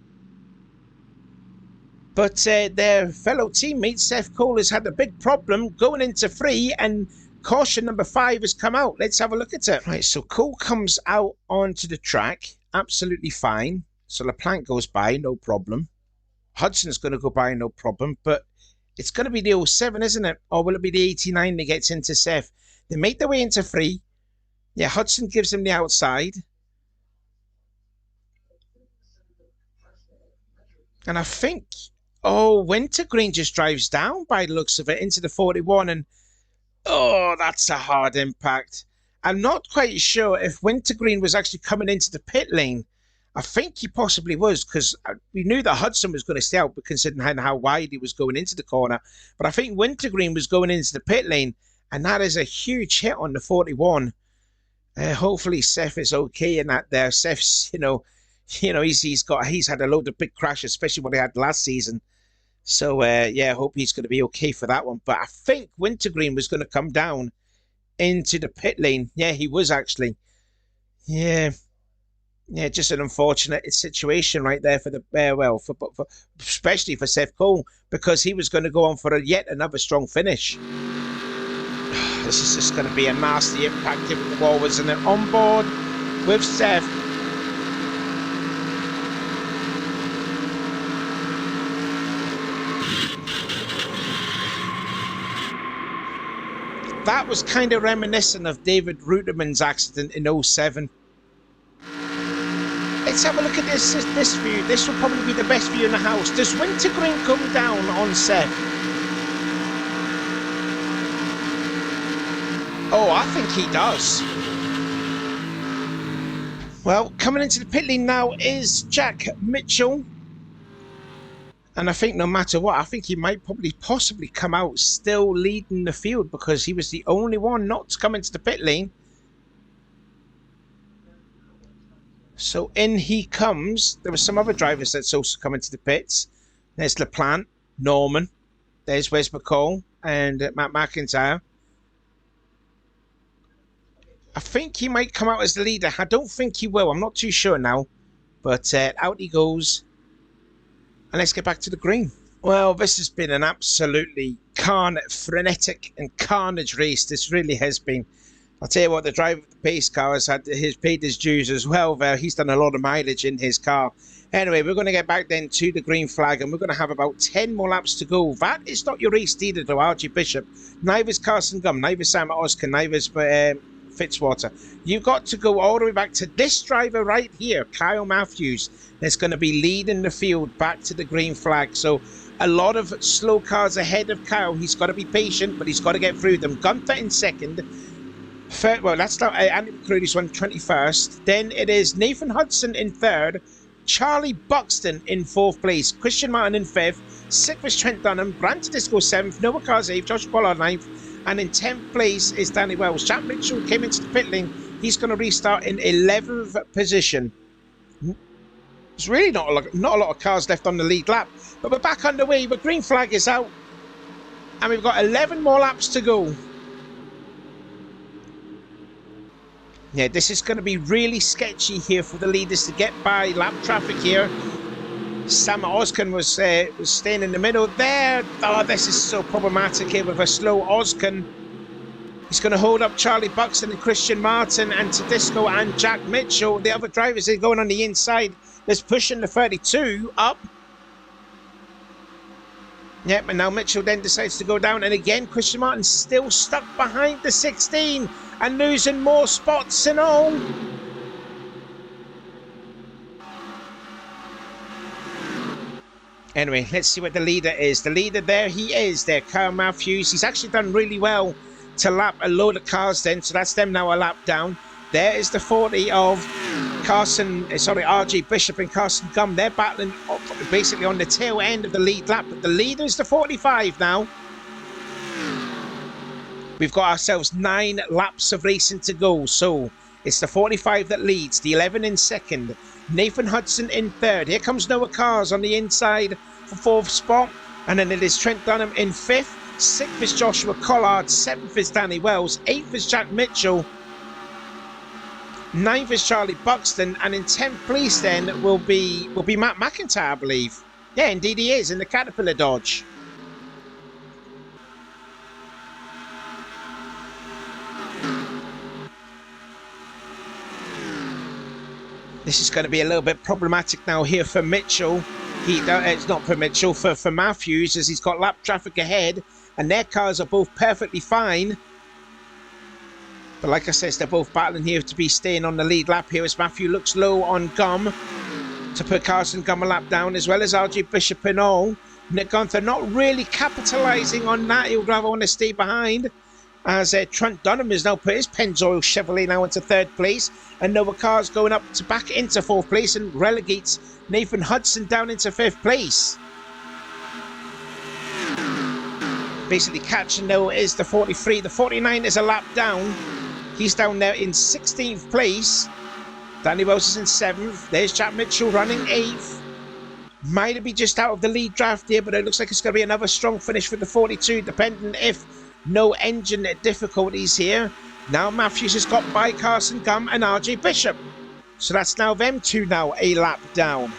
But their fellow teammate Seth Cole has had a big problem going into 3, and caution number 5 has come out. Let's have a look at it. Right, so Cole comes out onto the track, absolutely fine. So LaPlante goes by, no problem. Hudson's going to go by, no problem. But it's going to be the 07, isn't it? Or will it be the 89 that gets into Seth? They make their way into 3. Yeah, Hudson gives them the outside. And I think, oh, Wintergreen just drives down by the looks of it into the 41. And, oh, that's a hard impact. I'm not quite sure if Wintergreen was actually coming into the pit lane. I think he possibly was, because we knew that Hudson was going to stay out, but considering how wide he was going into the corner. But I think Wintergreen was going into the pit lane, and that is a huge hit on the 41. Hopefully Seth is okay in that there. Seth's, he's had a load of big crashes, especially what he had last season. So, I hope he's going to be okay for that one. But I think Wintergreen was going to come down into the pit lane. Yeah, he was actually. Yeah, just an unfortunate situation right there for the for especially for Seth Cole, because he was going to go on for yet another strong finish. This is just going to be a nasty impact given the wall was on board with Seth. That was kind of reminiscent of David Ruterman's accident in 07. Let's have a look at this view. This will probably be the best view in the house. Does Wintergreen come down on Seth? Oh, I think he does. Well, coming into the pit lane now is Jack Mitchell. And I think no matter what, I think he might possibly come out still leading the field, because he was the only one not to come into the pit lane. So in he comes. There were some other drivers that's also come into the pits. There's LaPlante, Norman. There's Wes McCall and Matt McIntyre. I think he might come out as the leader. I don't think he will. I'm not too sure now. But out he goes. And let's get back to the green. Well, this has been an absolutely frenetic and carnage race. This really has been. I'll tell you what, the driver of the pace car has paid his dues as well there. He's done a lot of mileage in his car. Anyway, we're going to get back then to the green flag, and we're going to have about 10 more laps to go. That is not your race leader, though, Archie Bishop. Neither's Carson Gum, neither's Sam Oskin, neither's Fitzwater. You've got to go all the way back to this driver right here, Kyle Matthews. That's going to be leading the field back to the green flag. So a lot of slow cars ahead of Kyle. He's got to be patient, but he's got to get through them. Gunther in second. Third, well, that's not Andy McCready's one, 21st. Then it is Nathan Hudson in third. Charlie Buxton in fourth place. Christian Martin in fifth. Sixth is Trent Dunham. Brandon Disco seventh. Noah Carr's eighth. Josh Pollard ninth. And in 10th place is Danny Wells. Jack Mitchell came into the pit lane. He's going to restart in 11th position. There's really not a lot of cars left on the lead lap. But we're back underway. The green flag is out. And we've got 11 more laps to go. Yeah, this is going to be really sketchy here for the leaders to get by lap traffic here. Sam Oskin was staying in the middle there. Oh, this is so problematic here with a slow Oskin. He's going to hold up Charlie Buxton and Christian Martin and Tedesco and Jack Mitchell. The other drivers are going on the inside. That's pushing the 32 up. Yep, and now Mitchell then decides to go down. And again, Christian Martin still stuck behind the 16 and losing more spots and all. Anyway, let's see what the leader is. The leader there, he is there, Kyle Matthews. He's actually done really well to lap a load of cars then, so that's them now a lap down. There is the 40 of RJ Bishop and Carson Gum. They're battling basically on the tail end of the lead lap, but the leader is the 45 now. We've got ourselves 9 laps of racing to go, so it's the 45 that leads, the 11 in second, Nathan Hudson in third. Here comes Noah Cars on the inside for fourth spot, and then it is Trent Dunham in fifth. Sixth is Joshua Collard, seventh is Danny Wells, eighth is Jack Mitchell, ninth is Charlie Buxton, and in 10th place then will be Matt McIntyre, I believe. Yeah, indeed he is, in the Caterpillar Dodge. This is going to be a little bit problematic now here for Mitchell. It's not for Mitchell, for Matthews, as he's got lap traffic ahead, and their cars are both perfectly fine. But like I said, they're both battling here to be staying on the lead lap here as Matthew looks low on Gum to put Carson Gum a lap down, as well as RJ Bishop and all. Nick Gunther not really capitalising on that. He'll rather want to stay behind, as Trent Dunham has now put his Pennzoil Chevrolet now into third place, and Noah Carr's going up to back into fourth place and relegates Nathan Hudson down into fifth place. Basically catching now is the 43. The 49 is a lap down. He's down there in 16th place. Danny Wells is in 7th. There's Jack Mitchell running 8th. Might be just out of the lead draft here, but it looks like it's going to be another strong finish for the 42, depending if no engine difficulties here. Now Matthews has got by Carson Gum and RJ Bishop. So that's now them two now a lap down.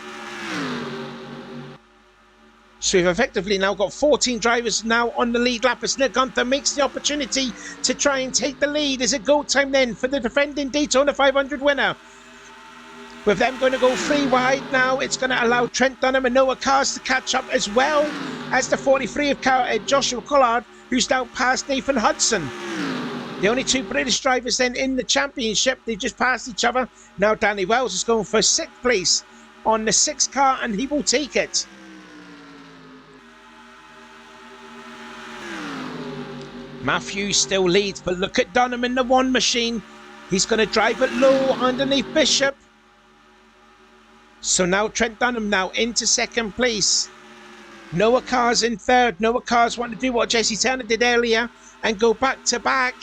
So we've effectively now got 14 drivers now on the lead lap as Nick Gunther makes the opportunity to try and take the lead. Is it go time then for the defending Daytona 500 winner? With them going to go 3 wide now, it's going to allow Trent Dunham and Noah Cars to catch up, as well as the 43 of Joshua Collard, who's now past Nathan Hudson. The only 2 British drivers then in the championship, they've just passed each other. Now Danny Wells is going for 6th place on the 6th car, and he will take it. Matthews still leads, but look at Dunham in the 1 machine. He's going to drive it low underneath Bishop. So now Trent Dunham now into 2nd place. Noah Cars in 3rd. Noah Cars want to do what Jesse Turner did earlier and go back to back.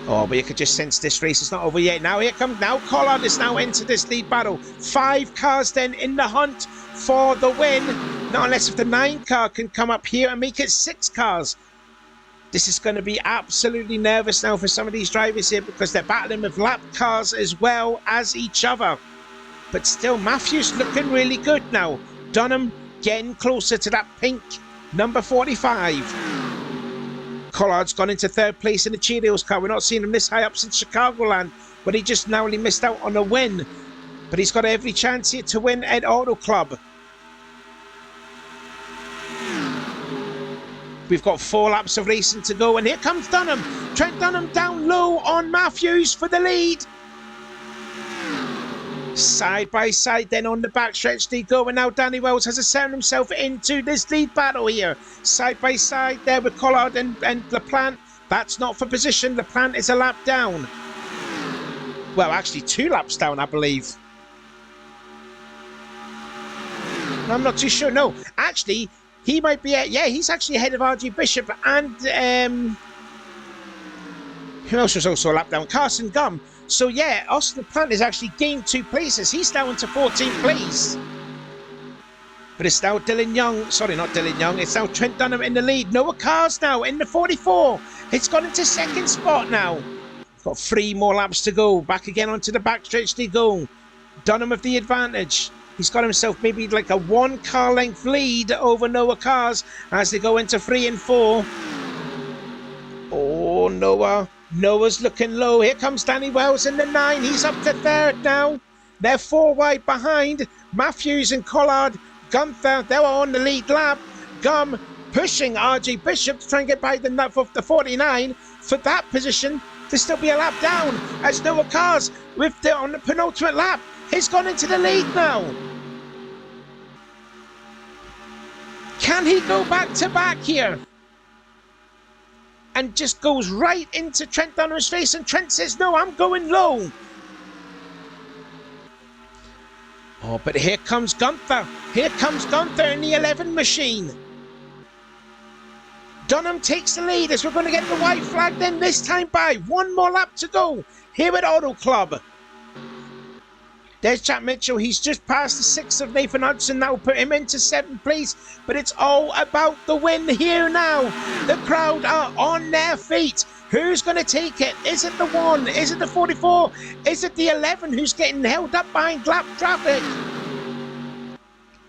Oh, but you could just sense this race is not over yet. Now here comes, now Collard is now into this lead battle. 5 cars then in the hunt for the win. Not unless if the 9 car can come up here and make it 6 cars. This is going to be absolutely nervous now for some of these drivers here, because they're battling with lap cars as well as each other. But still, Matthews looking really good now. Dunham getting closer to that pink number 45. Collard's gone into third place in the Cheerios car. We're not seeing him this high up since Chicagoland, but he just narrowly missed out on a win. But he's got every chance here to win at Auto Club. We've got 4 laps of racing to go, and here comes Dunham. Trent Dunham down low on Matthews for the lead. Side by side then on the backstretch they go, and now Danny Wells has assembled himself into this lead battle here. Side by side there with Collard and LaPlante. That's not for position. LaPlante is a lap down. Well, actually 2 laps down, I believe. I'm not too sure. No, actually, he might be... yeah, he's actually ahead of RG Bishop and... who else was also a lap down? Carson Gum. So, yeah, Austin LaPlante has actually gained 2 places. He's down to 14th place. But it's now Dylan Young. Sorry, not Dylan Young. It's now Trent Dunham in the lead. Noah Cars now in the 44. It's gone into 2nd spot now. Got 3 more laps to go. Back again onto the backstretch they go. Dunham with the advantage. He's got himself maybe like a 1 car length lead over Noah Cars as they go into 3 and 4. Oh, Noah's looking low. Here comes Danny Wells in the 9. He's up to 3rd now. They're 4 wide behind. Matthews and Collard. Gunther, they were on the lead lap. Gum pushing RG Bishop to try and get by the 49 for that position to still be a lap down as Noah Cars on the penultimate lap. He's gone into the lead now. Can he go back to back here? And just goes right into Trent Dunham's face, and Trent says, no, I'm going low. Oh, but here comes Gunther. Here comes Gunther in the 11 machine. Dunham takes the lead as we're going to get the white flag then this time by. 1 more lap to go here at Auto Club. There's Jack Mitchell. He's just passed the 6th of Nathan Hudson. That will put him into 7th place. But it's all about the win here now. The crowd are on their feet. Who's going to take it? Is it the 1? Is it the 44? Is it the 11 who's getting held up behind lap traffic?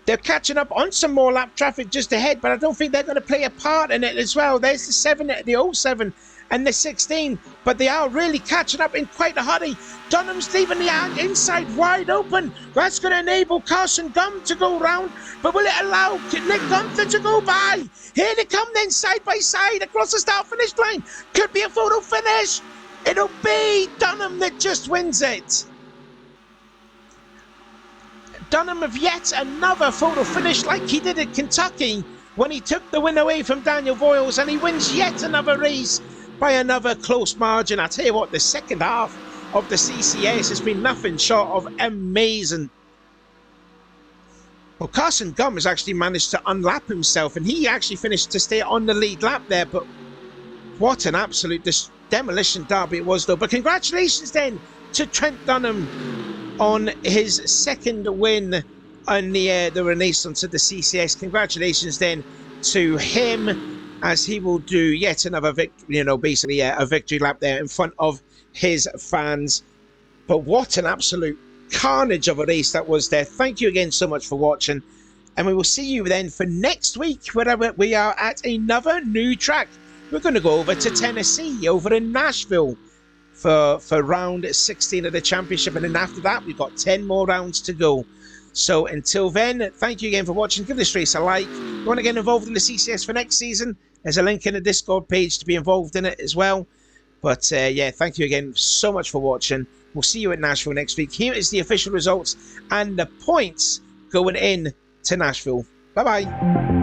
They're catching up on some more lap traffic just ahead, but I don't think they're going to play a part in it as well. There's the 7, the 07 and the 16, but they are really catching up in quite a hurry. Dunham's leaving the inside wide open. That's going to enable Carson Gum to go round, but will it allow Nick Gunther to go by? Here they come then, side by side across the start-finish line. Could be a photo finish. It'll be Dunham that just wins it. Dunham of yet another photo finish like he did at Kentucky when he took the win away from Daniel Voiles, and he wins yet another race by another close margin. I tell you what, the second half of the CCS has been nothing short of amazing. Well, Carson Gum has actually managed to unlap himself, and he actually finished to stay on the lead lap there, but what an absolute demolition derby it was though. But congratulations then to Trent Dunham on his 2nd win on the Renaissance of the CCS. Congratulations then to him, as he will do yet another victory, basically a victory lap there in front of his fans. But what an absolute carnage of a race that was there. Thank you again so much for watching, and we will see you then for next week, where we are at another new track. We're going to go over to Tennessee, over in Nashville, for round 16 of the championship, and then after that we've got 10 more rounds to go. So until then, thank you again for watching. Give this race a like. If you want to get involved in the CCS for next season, there's a link in the Discord page to be involved in it as well. But yeah, thank you again so much for watching. We'll see you at Nashville next week. Here is the official results and the points going in to Nashville. Bye-bye.